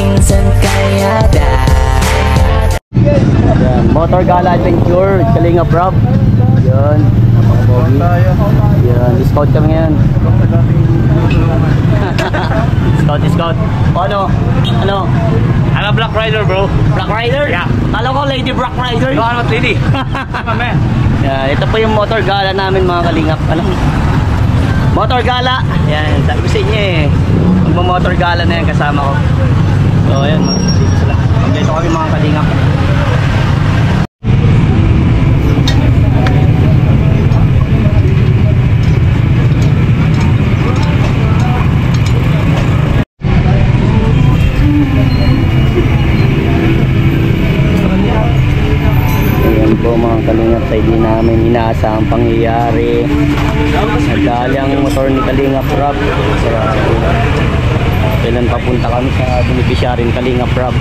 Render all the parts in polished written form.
minsan kaya Motor Gala Adventure, Kalingap Rob. Yan, mga bogi. Yan, discount kami ngayon. Discount. O ano? I'm a Black Rider, bro. Black Rider? Yeah. Kala ko Lady Black Rider. No, I'm not lady. Yan, ito po yung Motor Gala namin mga Kalingap. Ano? Motor Gala. Yan, sabi ko sa inyo eh. Magmo-motor gala na yan kasama ko. So ayan, dito sila. Dito kami mga Kalingap. Mga Kalingap, sa hindi namin inaasahang pangyayari. Nadali ang motor ni Kalingap Rob. Kailan papunta kami sa beneficiary ni Kalingap Rob.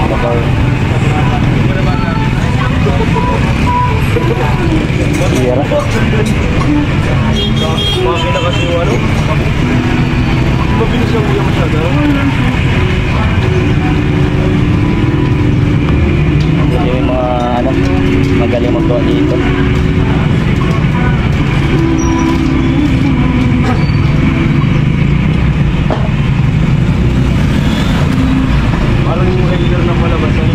Motor. Sira. Mabili na kasi yung ano? Mabili siya kuya masyado. Yung mga ano, magaling maggawa dito. Parang yung regular na palabasan.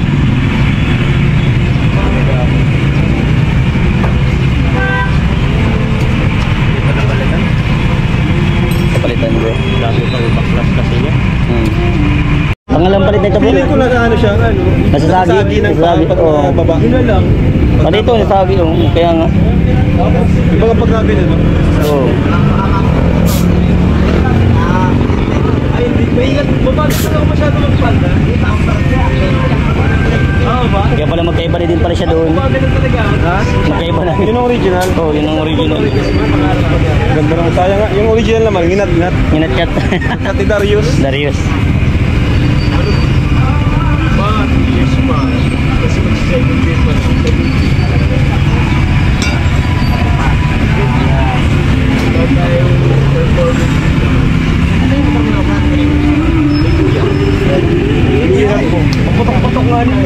Kapalitan bro. Dami pang baklas kasi niya. Pangalang palit na ito bro. Pili ko na ano siya, ano? Nasasagi ng baba. Yun na lang. Dito nasasagi yung kaya nga. Ibang pagkabi na no? Oo. Ay, hindi. May ingat. Babagas na ako masyado magpanda. Oo ba? Kaya pala magkaiba din pala siya doon. Babagas na talaga. Ha? Magkaiba na. Yun ang original? Oo, yun ang original. Ganda naman tayo nga. Yung original naman, nginat-ngat. Nginat-ngat. Kati Darius. Darius. Yes pa. Kasi mag-second day pa. Ito tayo performance. Hirap po. Pagpatok-patok nga niya.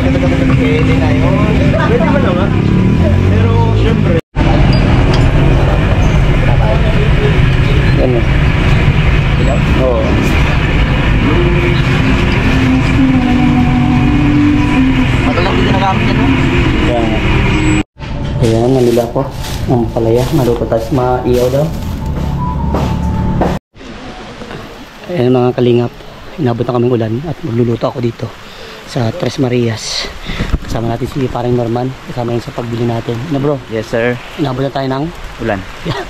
Pwede na yun. Pwede ba naman? Pero syempre. Yan o. Oo. Matalang din nagamit yan o. Yan. Ayan, nanila ko. Ang palaya. Maluto tayo. Maiyaw daw. Ayan mga Kalingap. Inabot na kaming ulan at magluluto ako dito sa Tres Marias. Kasama natin si Parang Norman. Kasama yun sa pagbili natin. Ano bro? Yes sir. Inabot na tayo ng Ulan. yan.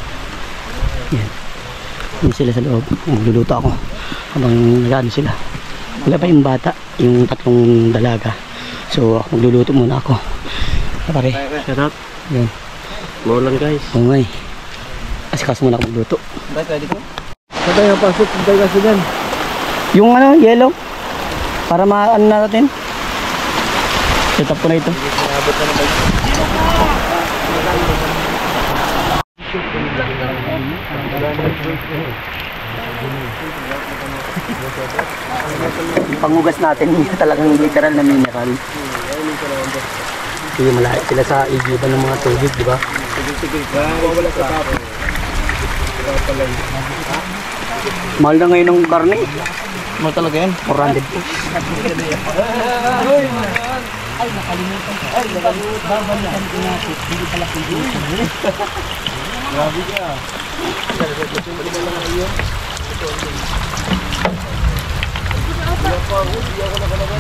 Yan. Yan sila sa loob. Magluluto ako. Habang nagano sila. Wala pa yung bata. Yung tatlong dalaga. So magluluto muna ako. Pare. Shout out. Yan. More lang guys. Oo nga eh. Asikas muna ako magluto. Pwede ko? Pwede yung pasok. Pwede kasi yan. Yung ano, yellow. Para ma-ano natin. Set up ko na ito. Yung pangugas natin, talagang literal na mineral. Hindi malahit sila sa igiban ng mga tubig, di ba? Mahal na ngayon ng karne. Mahal talaga yan? 400 po. Ay, nakalimutan ko. Ay, babalikan ko natin. Hindi pala kumpulan. Grabe ka.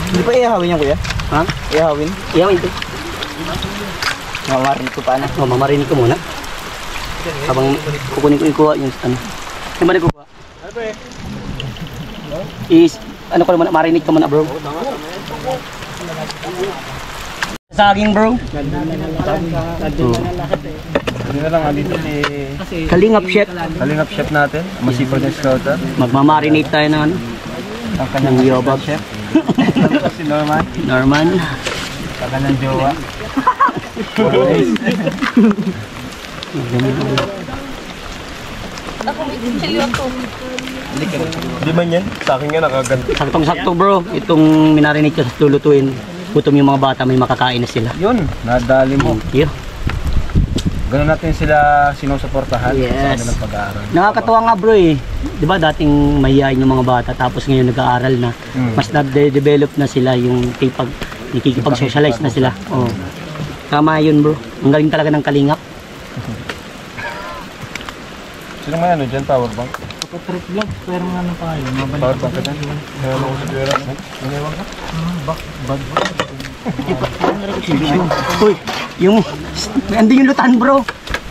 Hindi pa ihawin yan kuya? Ha? Ihawin? Iyawin ito. Mamarinig ko pa na. Oh, mamarinig ko muna. Habang kukunin ko ikuha yung ano. Yung ba nagkukuha? Ano ba eh? Ano ko naman, marinig ka muna bro. Saging bro. Hindi na lang dito si Kalingap chef. Kalingap chef natin. Masipag na scouter. Magmamarinate tayo ng ano. Ang kanyang yobab chef. Si Norman. Norman. Ang kanyang jowa. Ako may chili ako. Hindi Di man yan? Sa akin nga nakaganda. Saktong-sakto bro, itong minarinate ko sa lulutuin. Gutom yung mga bata, may makakain na sila. Yun, nadali mo. Thank you. Ganun natin sila sinusuportahan sa Yes. kanilang pag-aaral. Nakakatuwa nga bro eh. Di ba dating mahihain yung mga bata tapos ngayon nag-aaral na. Mas na-develop na sila yung nakikipag-socialize na sila. Oh. Tama yun bro. Ang galing talaga ng Kalingap. Sino may ano dyan? Power bank? Trip vlog, pero ano pa kayo? Power bank ka dyan? Meron ako sa pera. Maniwag ka? Bag. Uy, yung andun yung lutan bro.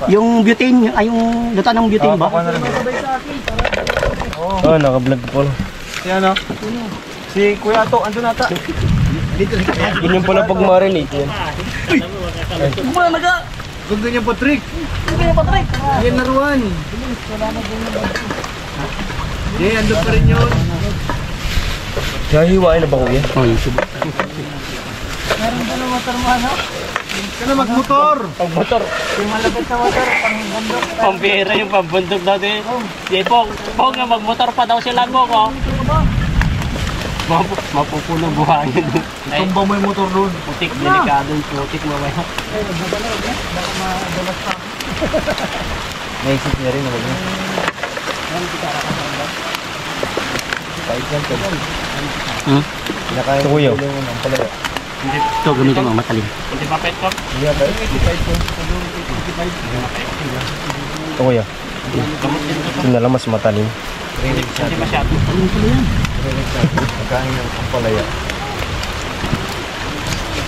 Yung butane, ay yung lutan ng butane ba? Oo, naka-vlog ko pala. Si ano? Si Kuya Ato, andun nata. Ganyan pala pag marinate yan. Gusto niya Patrick. Yan naruan. Yan, andun pa rin yun. Kaya hiwain na ba kuya? Oh, yung subo. Meron ka na motor mo ano? Ka na magmotor. Pag-motor. Yung malapit sa motor, pang bundok. Pambira yung pambundok natin. Di po, nga magmotor pa daw sila mo ko. Mapupuno buhangin. Tumba mo yung motor doon. Putik, delikado yung putik mo ba? Naisip niya rin ako niya. Hmm? Ito kuya. Ito, gamitin mo, matalim. Ito kuya. Ito na lang mas matalim. Hindi masyado. Magkain ng ampalaya.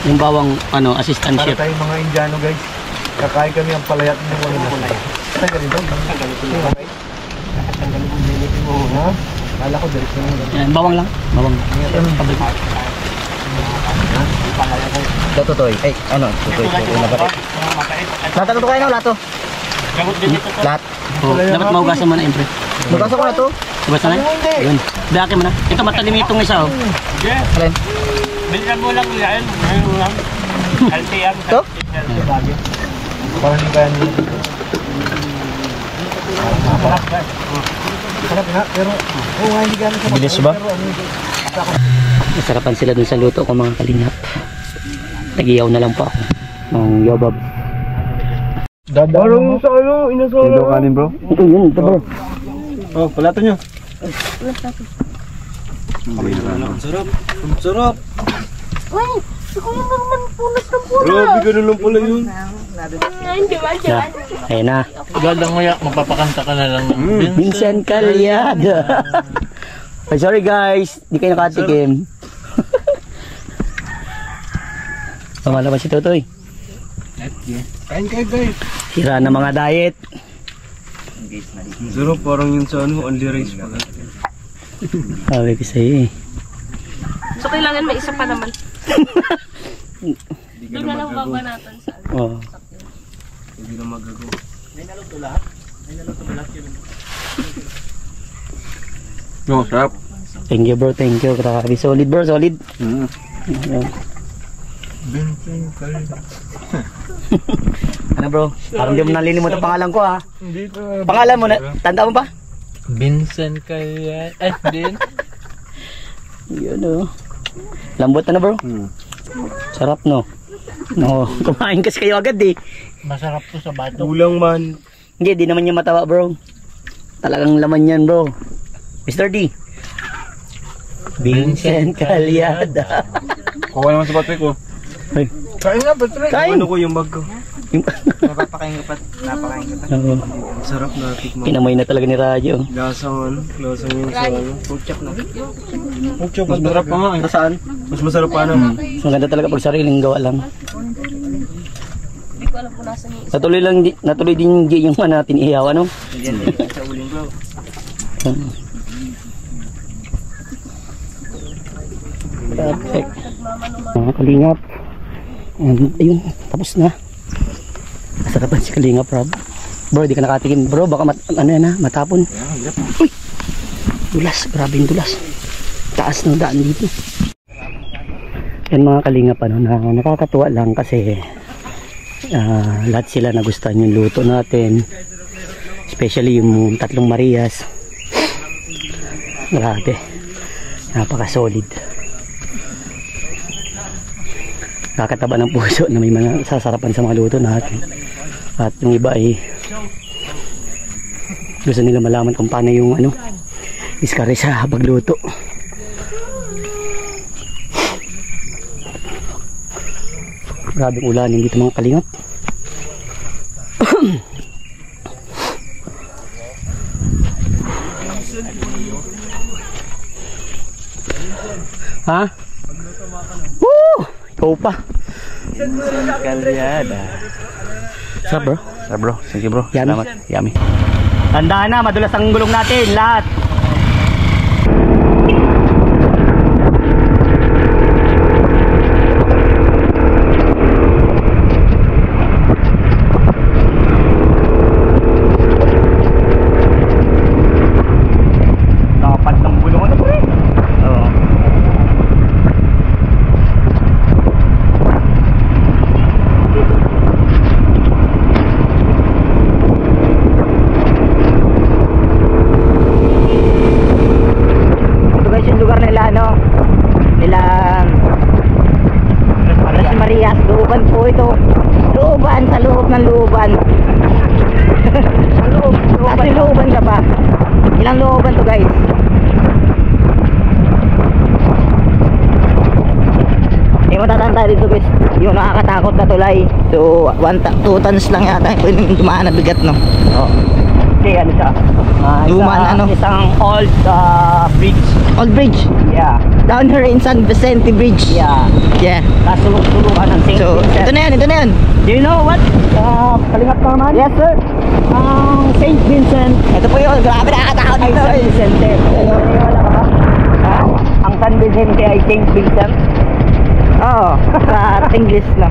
Yung bawang assistant Para chef. tayong mga Indiano guys. Kakain kami ang palayat ng mga Indiano. Saan ka dito? Ha? Kala ko direct na yun. Yan, bawang lang. Bawang. Totoy. Ay, ano? Totoy. Lahat na ito kayo na, lahat to. Lahat. Oh, dapat mahugasan mo na,Empre. Magkasa ko na to. Hugasan na? Yun. Daki mo na. Ito, matalim itong isa, oh. Alin? Bilisan mo lang yan. Healthy yan. Ito? Parang hindi kaya nila. Sarap nga, pero hindi gano'n sa bilis ba? Masarapan sila dun sa luto ko, mga Kalingap. Nagiyaw na lang po ako. Ng yobab. Parang sa ano, inasara. Ilo kanin bro? Ito yun, ito bro. Oh, palato nyo. Sarap. Uy, ikaw yung naman punas ng punas. Grabe, ganun lang pala yun. Hindi ba? Yeah. Ayun na. Gandang mo yan, magpapakanta ka na lang. Vincent Calyada. Ay, sorry guys. Di kayo nakatikim. Pamalaban si Totoy. Kain kayo guys. Sira na mga diet. Sarap, parang yun sa ano, only rice pa. Sabi ko sa'yo eh. So, kailangan may isa pa naman. Doon na lang babanatan sa Oh. Hindi na magagawa. No, sarap. Thank you bro, thank you. Grabe, solid bro, solid. Ayan. Ano bro? Parang di mo nalilimutan pangalan ko ha. Pangalan mo na, tanda mo pa? Vincent kaya. Din. Yun o. Lambot na bro. Sarap no. No, kumain kasi kayo agad eh. Masarap to sa bato. Kulang man. Hindi, di naman niya matawa bro. Talagang laman yan bro. Mr. D. Vincent Calyada. Kuha naman sa Patrick ko. Ay, Kain nga Patrick. Kain. Ano ko yung bag ko? Napapakain ka pa. Oo. Sarap na tikman. Kinamoy na talaga ni Radyo. Lasang ano? Lasang yung sa ano? Pork chop na. Pork chop, Mas masarap pa nga. Saan? Mas masarap pa ano? Maganda talaga pag sariling gawa lang. Hindi ko alam kung nasa niya. Natuloy din yung natin ihaw, ano? Sa uling bro. Perfect. Mga Kalingap. And ayun, tapos na. Masarapan si Kalingap, Rob. Bro, di ka nakatikim. Bro, baka matapon. Uy! Dulas, grabe yung dulas. Taas ng daan dito. Yan mga Kalingap, nakakatuwa lang kasi lahat sila nagustuhan yung luto natin. Especially yung tatlong Marias. Grabe. Napaka-solid. Kakataba ng puso na may mga sasarapan sa mga luto natin. At yung iba ay gusto nila malaman kung paano yung diskarte sa pagluto. Grabing ulanin dito mga kalingap. Ha? Woo! Ikaw pa. Kalyada. Sarap bro. Sarap bro. Sige bro. Yummy. Salamat. Yummy. Tandaan na, madulas ang gulong natin, lahat. Nakapat ng gulong ano bro? Oo. Lugar nila nila Las Marias, looban po ito. Looban, sa loob ng looban. Kasi looban ka pa. Ilang looban to guys? Matatanda dito guys, yung nakakatakot na tulay. So 2 tons lang yata pwedeng dumaan na bigat no. Oo. Okay, ano siya? Luma na, Isang old bridge. Old bridge. Yeah. Down here in San Vicente Bridge. Yeah. Yeah. Kasulok-sulukan ng St. So, Vincent. ito na yan. Do you know what? Kalingap ka naman? Yes sir. Ang St. Vincent. Ito po yun. Grabe nakakatakot Ay, dito. San Vicente. Ha? Ang San Vicente ay St. Vincent. Oo. Sa English na.